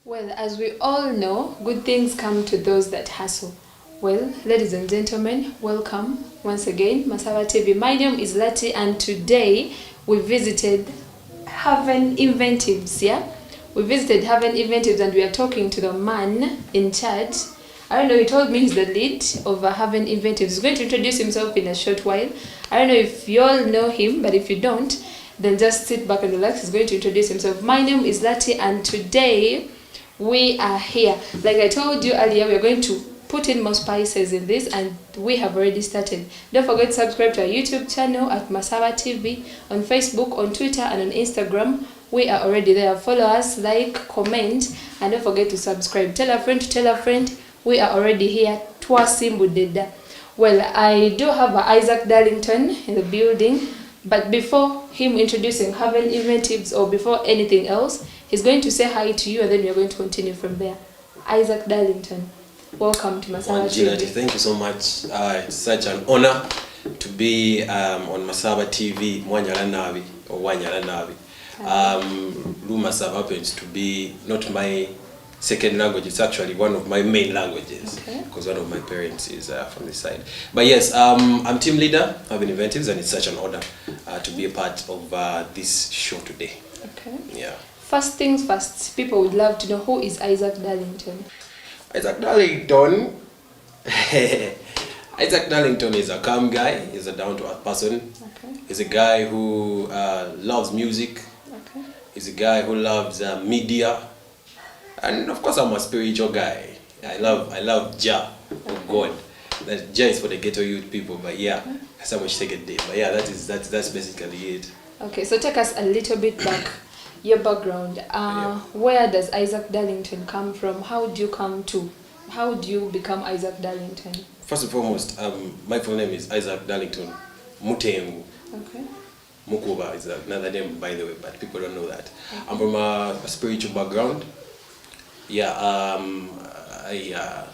Well, as we all know, good things come to those that hustle. Well, ladies and gentlemen, welcome once again, Masaba TV. My name is Lati, and today we visited Haven Inventives, yeah? We visited Haven Inventives and we are talking to the man in charge. I don't know, he told me he's the lead of Haven Inventives. He's going to introduce himself in a short while. I don't know if you all know him, but if you don't, then just sit back and relax. He's going to introduce himself. My name is Lati, and today we are here. Like I told you earlier, we are going to put in more spices in this, and we have already started. Don't forget to subscribe to our YouTube channel at Masaba TV, on Facebook, on Twitter, and on Instagram. We are already there. Follow us, like, comment, and don't forget to subscribe. Tell a friend to tell a friend. We are already here. Twasimbu Deda. Well, I do have Isaac Darlington in the building, but before him introducing Haven Inventives, or before anything else, he's going to say hi to you, and then we are going to continue from there. Isaac Darlington, welcome to Masaba TV. Thank you so much. It's such an honor to be on Masaba TV. Mwanyala Nabi or Wanyala Nabi. Masaba happens to be not my second language. It's actually one of my main languages, because one of my parents is from this side. But yes, I'm team leader of Inventives, and it's such an honor to be a part of this show today. Okay. Yeah. First things first, people would love to know, who is Isaac Darlington? Isaac Darlington. Isaac Darlington is a calm guy. He's a down-to-earth person. Okay. He's a guy who loves music. Okay. He's a guy who loves media. And of course, I'm a spiritual guy. I love Jah, or God. That Jah is for the ghetto youth people, but yeah, so much take it deep. But yeah, that's basically it. Okay, so take us a little bit back. Your background. Where does Isaac Darlington come from? How do you become Isaac Darlington? First and foremost, my full name is Isaac Darlington Mutengu. Okay. Mukuba is another name, by the way, but people don't know that. Okay. I'm from a spiritual background. Yeah, I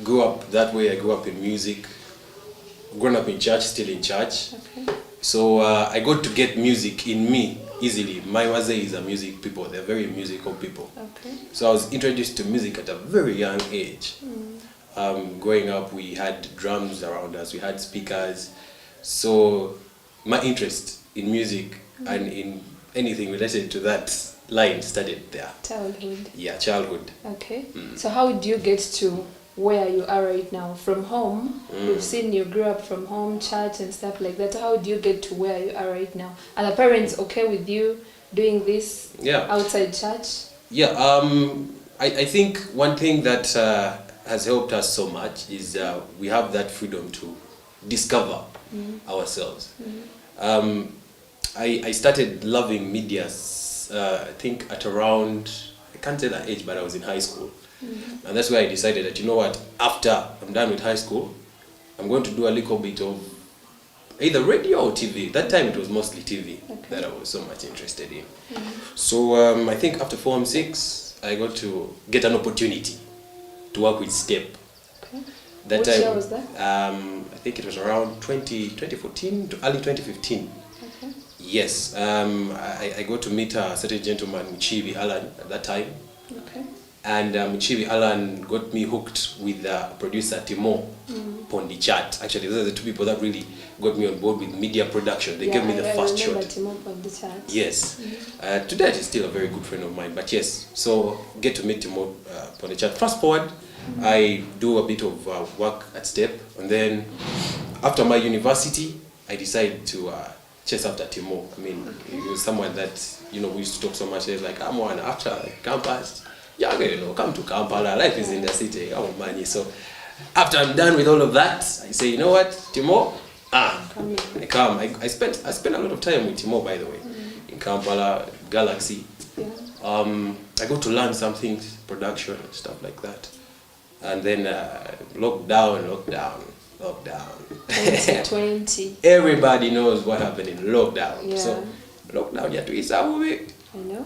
grew up that way. I grew up in music. Grown up in church, still in church. Okay. So I got to get music in me easily. My mother is a music people. They're very musical people. Okay. So I was introduced to music at a very young age. Growing up, we had drums around us. We had speakers. So my interest in music and in anything related to that line started there. Childhood. Yeah, childhood. Okay. So how do you get to where you are right now? From home, we've seen you grew up from home, church and stuff like that. How do you get to where you are right now? Are the parents okay with you doing this outside church? Yeah, I think one thing that has helped us so much is we have that freedom to discover ourselves. I started loving media, I think at around, I can't say that age, but I was in high school. And that's why I decided that, you know what, after I'm done with high school, I'm going to do a little bit of either radio or TV. That time it was mostly TV that I was so much interested in. So I think after Form 6, I got to get an opportunity to work with Step. Okay. That Which time, year was that? I think it was around 2014 to early 2015. Okay. Yes, I got to meet a certain gentleman, Muchibi Alan, at that time. Okay. And Muchibi Alan got me hooked with producer Timo Pondichat. Actually, those are the two people that really got me on board with media production. They gave me the first shot. Timo Pondichat. Yes. Today he's still a very good friend of mine. But yes, so get to meet Timo Pondichat. Fast forward, I do a bit of work at Step. And then after my university, I decided to chase after Timo. I mean, he was someone that, we used to talk so much. He's like, I'm on after campus. Yeah, come to Kampala. Life is in the city. I want money. So after I'm done with all of that, I say, you know what, Timo? I come. I spent a lot of time with Timo, by the way, in Kampala, Galaxy. Yeah. I got to learn some things, production and stuff like that. And then lockdown. 2020. Everybody knows what happened in lockdown. Yeah. So lockdown, you have to eat some of it. I know.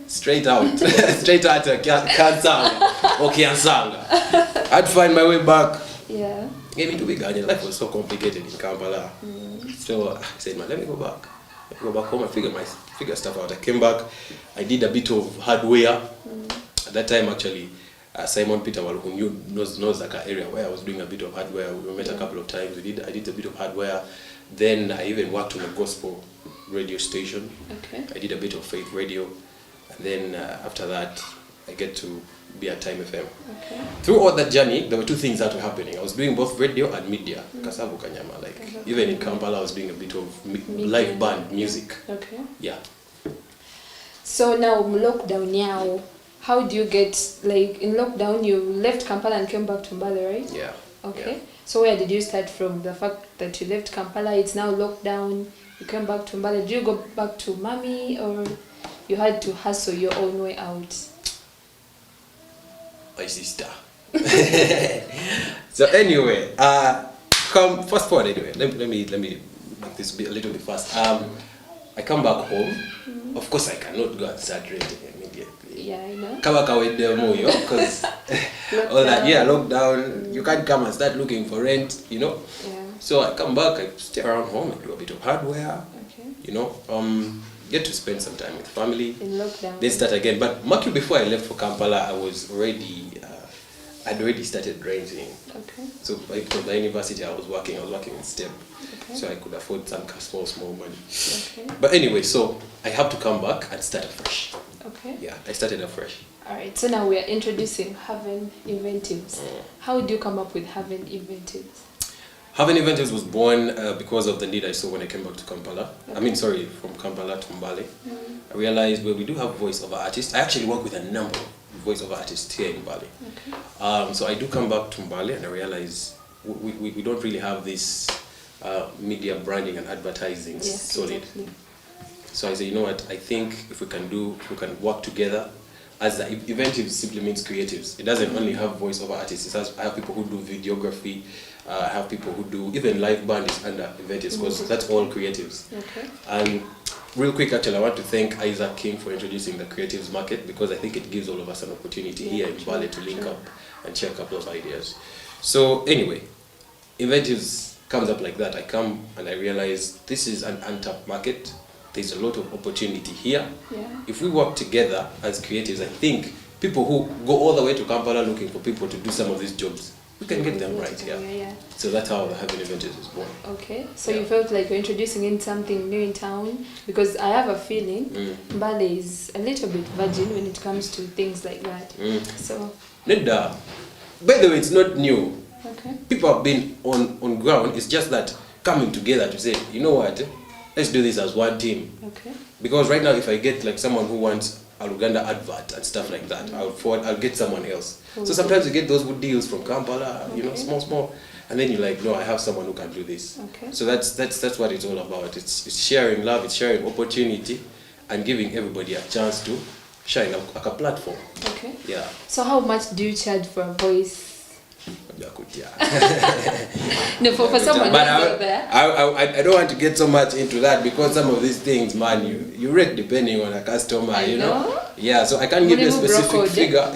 Straight out. Straight out to Kansanga or Kiansanga. I had to find my way back. Yeah. Gave me to Uganda. Life was so complicated in Kampala. So I said, man, let me go back. I go back home and figure stuff out. I came back. I did a bit of hardware. At that time, actually, Simon Peter, who knows like an area where I was doing a bit of hardware. We met a couple of times. I did a bit of hardware. Then I even worked on a gospel radio station. Okay. I did a bit of faith radio. And then after that, I get to be at Time FM. Okay. Through all that journey, there were two things that were happening. I was doing both radio and media. Kasavu Kanyama. Like, even in Kampala, I was doing a bit of live band music. Okay. Yeah. So now, lockdown now, how do you get, like, in lockdown, you left Kampala and came back to Mbale, right? Yeah. Okay. Yeah. So where did you start from? The fact that you left Kampala, it's now lockdown, you came back to Mbale. Did you go back to mommy, or you had to hustle your own way out? My sister. So anyway, fast forward anyway. Let me make this a little bit fast. I come back home. Of course, I cannot go and start renting immediately. Yeah, I know. Kabaka with the moyo, because all that, lockdown. You can't come and start looking for rent, Yeah. So I come back, I stay around home, I do a bit of hardware, Okay. Get to spend some time with family. In lockdown. Then start again. But mark you, before I left for Kampala, I'd already started renting. Okay. So like from the university, I was working in STEM. Okay. So I could afford some small money. Okay. But anyway, so I have to come back and start afresh. Okay. Yeah, I started afresh. All right. So now we are introducing Haven Inventives. How do you come up with Haven Inventives? Haven Inventives was born because of the need I saw when I came back to Kampala. Okay. From Kampala to Mbale. I realized we do have voiceover artists. I actually work with a number of voiceover artists here in Mbale. Okay. So I do come back to Mbale and I realize we don't really have this media branding and advertising solid. Exactly. So I say, you know what, I think if we can work together, as the Inventives simply means creatives. It doesn't only have voiceover artists. I have people who do videography. I have people who do, even live band is under Inventives, because that's all creatives. Okay. And real quick, actually, I want to thank Isaac King for introducing the creatives market, because I think it gives all of us an opportunity here in Mbale to link up and share a couple of ideas. So anyway, Inventives comes up like that. I come and I realize this is an untapped market. There's a lot of opportunity here. Yeah. If we work together as creatives, I think people who go all the way to Kampala looking for people to do some of these jobs, we can get them right here. Yeah. So that's how the Haven Inventives is born. Okay. So you felt like you're introducing in something new in town, because I have a feeling Mbale is a little bit virgin when it comes to things like that. So. Neda, by the way, it's not new. Okay. People have been on ground. It's just that coming together to say, you know what, let's do this as one team. Okay. Because right now, if I get like someone who wants a Luganda advert and stuff like that, I'll get someone else. So sometimes you get those good deals from Kampala, small, and then you're like, no, I have someone who can do this. Okay. So that's what it's all about. It's sharing love, it's sharing opportunity, and giving everybody a chance to shine like a platform. Okay. Yeah. So how much do you charge for a voice? No, for someone but out there. I don't want to get so much into that, because some of these things, man, you rate depending on a customer, you know. Yeah, so I can't give you a specific figure.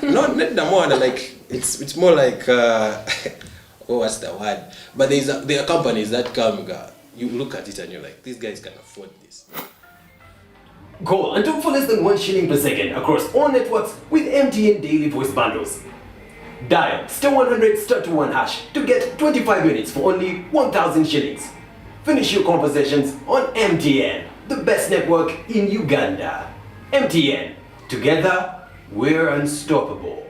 Not the more like it's more like what's the word? But there are companies that come, you look at it and you're like, these guys can afford this. Call and talk for less than 1 shilling per second across all networks with MTN daily voice bundles. Dial *100 *21 hash to get 25 minutes for only 1,000 shillings. Finish your conversations on MTN, the best network in Uganda. MTN, together we're unstoppable.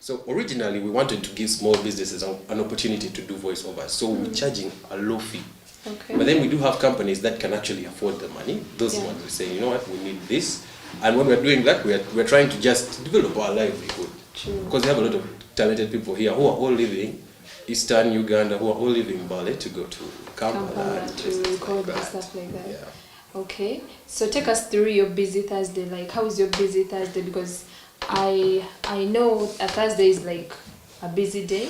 So originally we wanted to give small businesses an opportunity to do voiceovers, so we're charging a low fee. Okay. But then we do have companies that can actually afford the money. Those ones we say, you know what, we need this. And when we're doing that, we're trying to just develop our livelihood. True. Because we have a lot of talented people here who are all living Eastern Uganda, who are all living in Mbale, to go to Kampala to record and stuff like that. Yeah. Okay, so take us through your busy Thursday. Like, how is your busy Thursday? Because I know a Thursday is like a busy day.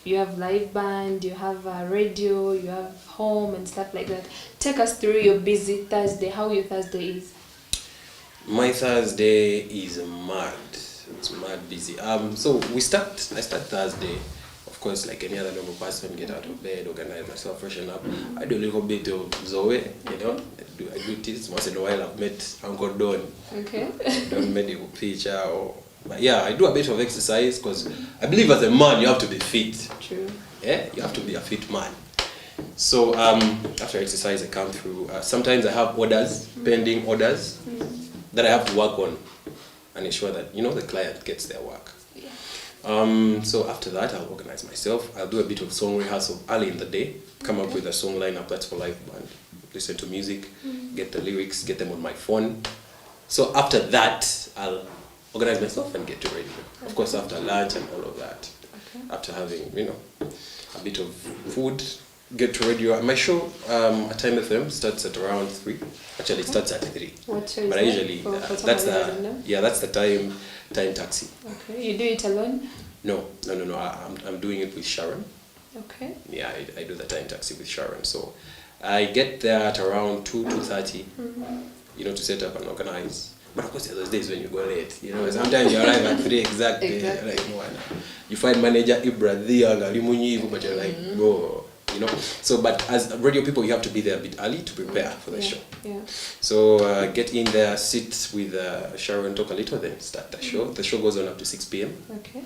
You have live band, you have radio, you have home and stuff like that. Take us through your busy Thursday. How your Thursday is? My Thursday is mad. It's mad busy. So I start Thursday, of course, like any other normal person, get out of bed, organize myself, freshen up. I do a little bit of Zoe, you know. I do this once in a while. I've met Uncle Don. Okay. Don medical feature but yeah, I do a bit of exercise because I believe as a man you have to be fit. True. Yeah, you have to be a fit man. So after exercise I come through. Sometimes I have orders, pending orders that I have to work on and ensure that the client gets their work. Yeah. So after that I'll organize myself. I'll do a bit of song rehearsal early in the day. Come up with a song lineup that's for live band. Listen to music, get the lyrics, get them on my phone. So after that I'll organize myself and get to radio. Of course, after lunch and all of that. Okay. After having, a bit of food, get to radio. My show at Time FM starts at around 3. Actually, it starts at 3. What show is But I that? usually, For that's somebody who doesn't know? that's the time taxi. Okay. You do it alone? No. I'm doing it with Sharon. Okay. Yeah, I do the time taxi with Sharon. So I get there at around 2:30, to set up and organize. But of course, there are those days when you go late. Sometimes you arrive at 3 exactly. Exactly. You find manager Ibra there, but you're like, oh, So, but as radio people, you have to be there a bit early to prepare for the show. Yeah. So get in there, sit with Sharon, talk a little, then start the show. The show goes on up to 6 p.m. Okay.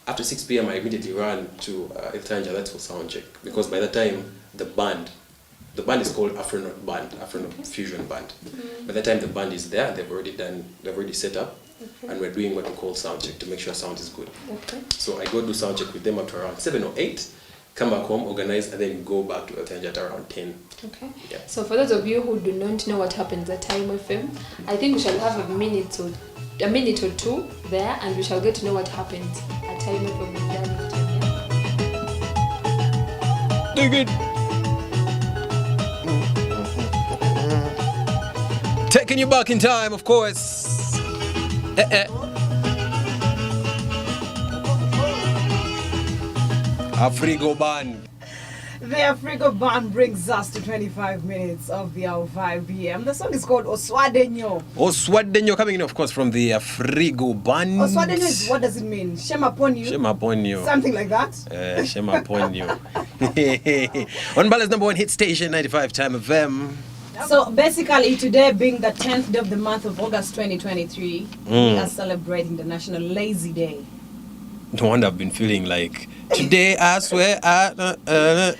After 6 p.m., I immediately run to Ethanja, that's for sound check. Because by the time the band is called Afronaut Band, Afronaut Fusion Band. By the time the band is there, they've already set up, and we're doing what we call sound check to make sure sound is good. Okay. So I go do sound check with them up to around 7 or 8, come back home, organize, and then go back to Ethanja at around 10. Okay. Yeah. So for those of you who do not know what happens at Time FM, I think we shall have a minute or two there, and we shall get to know what happens at Time FM with Danny. Dig it. Taking you back in time, of course. Afrigo Band. The Afrigo Band brings us to 25 minutes of the hour 5 p.m. The song is called Oswadenyo. Oswadenyo, coming in, of course, from the Afrigo Band. Oswadenyo is, what does it mean? Shame upon you? Shame upon you. Something like that? Shame upon you. On Bala's number 1 hit station, 95 Time FM. So basically, today being the 10th day of the month of August 2023, we are celebrating the National Lazy Day. No wonder I've been feeling like, today I swear I don't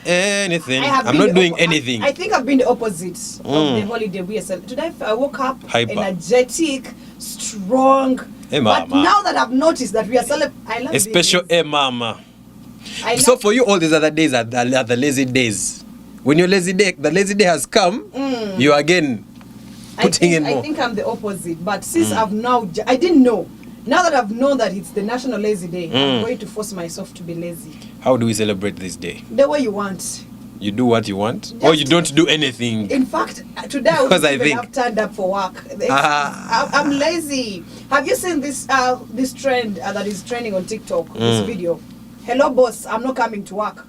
anything. I'm not doing anything. I think I've been the opposite of the holiday we are celebrating. Today I woke up Hyper. energetic, strong. Hey, but mama. now that I've noticed that we are celebrating, I love A special this. mama. So for you, all these other days are the lazy days. When your lazy day, the lazy day has come, you again putting in more. I think I'm the opposite. But since I've now, I didn't know. Now that I've known that it's the National Lazy Day, I'm going to force myself to be lazy. How do we celebrate this day? The way you want. You do what you want? Or you don't do anything? In fact, today I would even have turned up for work. I'm lazy. Have you seen this trend that is trending on TikTok, this video? Hello, boss, I'm not coming to work.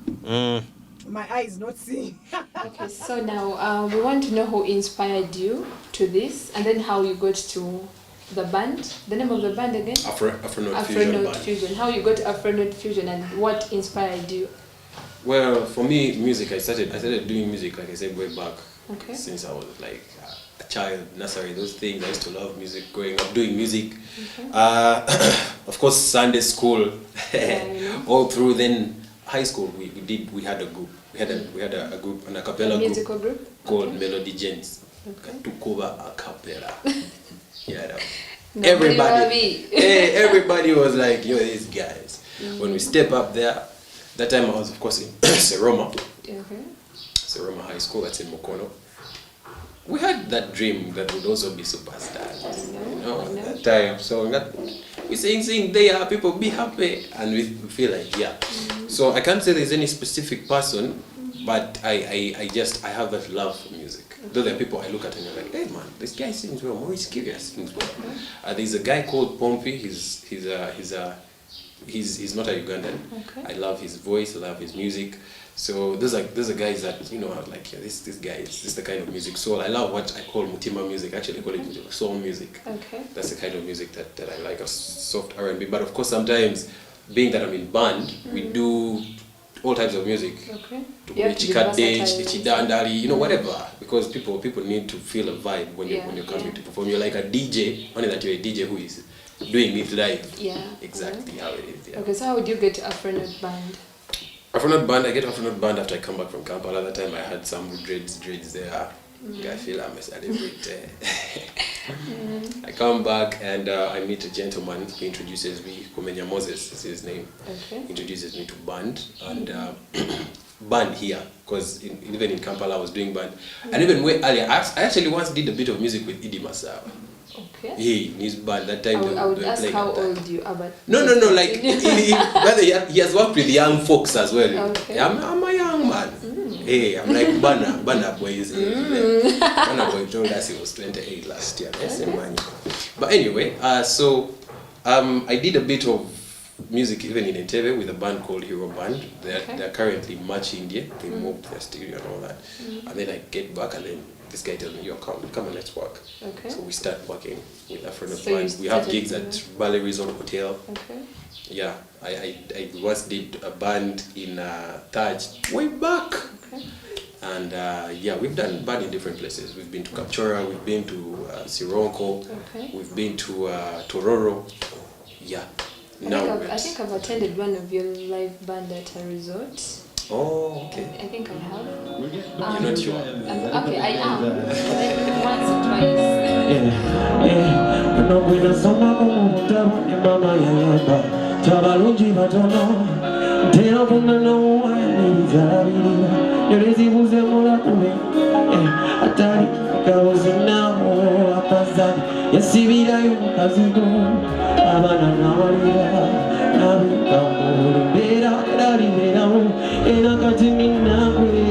My eye is not seeing. Okay, so now we want to know who inspired you to this, and then how you got to the band. The name of the band again? Afronaut Fusion. How you got to Afronaut Fusion, and what inspired you? Well, for me, music, I started doing music, like I said, way back. Okay. Since I was like a child, nursery, those things. I used to love music, growing up, doing music. Okay. Of course, Sunday school, all through. Then high school, we had a group. We had a group, an a cappella musical group called Melody Gents. Okay. Took over a cappella. Yeah. Everybody was like, yo, these guys. When we step up there, that time I was, of course, in Seroma. Okay. Seroma High School, that's in Mokono. We had that dream that would also be superstars. At that time. So we sing, there, people be happy, and we feel like, yeah. So I can't say there's any specific person, but I have that love for music. Those are people I look at and you're like, hey man, this guy sings well, Maurice Kirias sings well. There's a guy called Pompey, he's not a Ugandan. Okay. I love his voice, I love his music. So those are guys that, I was like, yeah, this guy is the kind of music. So I love what I call Mutima music. Actually I call it soul music. Okay. That's the kind of music that I like, a soft R&B. But of course sometimes, being that I'm in band, we do all types of music. Okay. To You have to be versatile. Chidandali, whatever. Because people need to feel a vibe when Yeah, you're coming yeah. to perform. You're like a DJ, only that you're a DJ who is doing it live. Yeah. Exactly how it is. Yeah. Okay, so how would you get Afronaut Band? Afronaut Band, I get Afronaut Band after I come back from Kampala. That time I had some dreads there. I feel I'm a celebrity. I come back and I meet a gentleman who introduces me, Kumenya Moses is his name. Okay. Introduces me to band and band here, because even in Kampala I was doing band. And even way earlier, I actually once did a bit of music with Idi Masawa. Okay. He in his band that time. I would ask playing how at that. old you are, but No, like rather he has worked with young folks as well. Okay. I'm a young man. Hey, I'm like Banner Boy is Banner Boy told us he was 28 last year. That's a man. But anyway, so I did a bit of music even in Entebbe with a band called Hero Band. They're currently much India. They moved their studio and all that. And then I get back and then this guy tells me, "Yo, come and let's work." Okay. So we start working with Afronaut So you Band. We have started gigs at Ballet Resort Hotel. Okay. Yeah, I once did a band in Taj way back. Okay. And yeah, we've done band in different places. We've been to Kapchora, we've been to Sironko, Okay. we've been to Tororo. Yeah. I think I've attended one of your live band at a resort. Oh, okay. I think I have. You're not sure? Okay, I am. Like once or twice. Tabalungi batono ntera kunana wanizabirira yolezibuze mulakube atali kawozinawo apazani yasibirayo mukazigo abana nawalira nabikamulu mbeera eraliberawo era kati ninakwe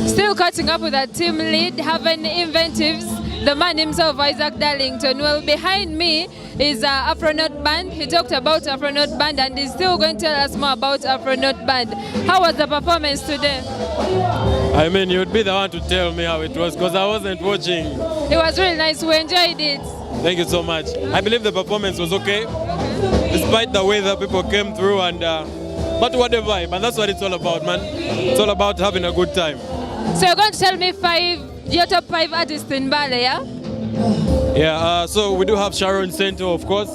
Still catching up with our team lead, Haven Inventives, the man himself, Isaac Darlington. Well, behind me is Afronaut Band. He talked about Afronaut Band and he's still going to tell us more about Afronaut Band. How was the performance today? I mean, you'd be the one to tell me how it was because I wasn't watching. It was really nice. We enjoyed it. Thank you so much. I believe the performance was okay. despite the way that people came through, and but what a vibe, and that's what it's all about, man. It's all about having a good time. So you're going to tell me your top 5 artists in Mbale, yeah? Yeah, so we do have Sharon Sento, of course.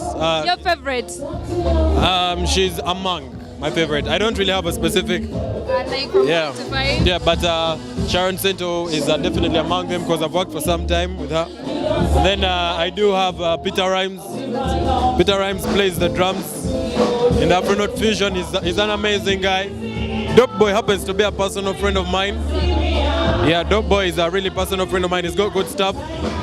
Your favorite? She's among my favorite. I don't really have a specific. Like from 1 to 5? Yeah, but Sharon Sento is definitely among them because I've worked for some time with her. And then I do have Peter Rhymes. Peter Rhymes plays the drums in the Afronaut Fusion. He's an amazing guy. Dope Boy happens to be a personal friend of mine. Yeah, Dope Boy is a really personal friend of mine. He's got good stuff.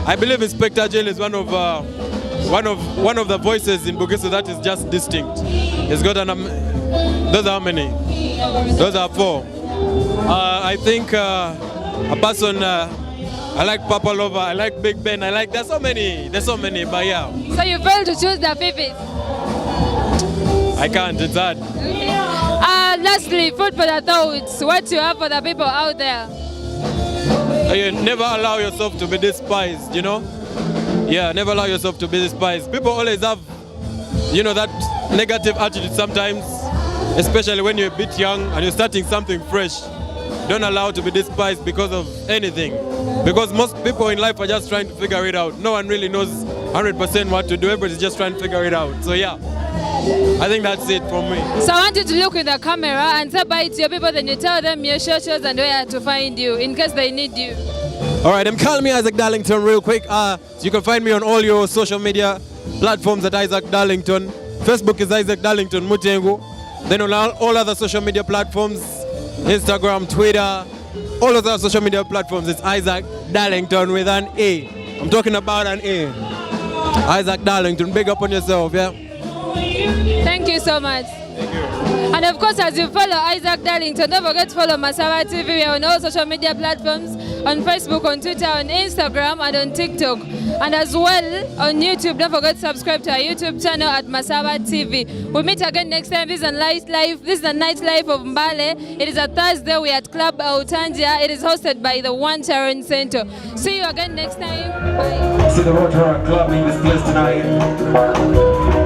I believe Inspector Jail is one of the voices in Bugisu that is just distinct. He's got those are how many? Those are 4. I think a person. I like Papa Lover. I like Big Ben. There's so many. But yeah. So you failed to choose the fifth. I can't. It's hard. Lastly, food for the thoughts. What you have for the people out there? You never allow yourself to be despised, you know? Yeah, never allow yourself to be despised. People always have, that negative attitude sometimes, especially when you're a bit young and you're starting something fresh. Don't allow to be despised because of anything. Because most people in life are just trying to figure it out. No one really knows 100% what to do. Everybody's just trying to figure it out. So yeah, I think that's it from me. So I want you to look in the camera and say bye to your people, then you tell them your socials and where to find you in case they need you. All right, call me Isaac Darlington real quick. So you can find me on all your social media platforms at Isaac Darlington. Facebook is Isaac Darlington Mutengu. Then on all other social media platforms, Instagram, Twitter, all other social media platforms, it's Isaac Darlington with an A. I'm talking about an A. Isaac Darlington, big up on yourself, yeah? Thank you so much. Thank you. And of course, as you follow Isaac Darlington, don't forget to follow Masaba TV. We are on all social media platforms, on Facebook, on Twitter, on Instagram, and on TikTok. And as well, on YouTube, don't forget to subscribe to our YouTube channel at Masaba TV. We'll meet again next time. This is a nightlife. This is the nightlife of Mbale. It is a Thursday. We're at Club Autangia. It is hosted by the One Sharon Center. See you again next time. Bye. See the Road Club in this place tonight.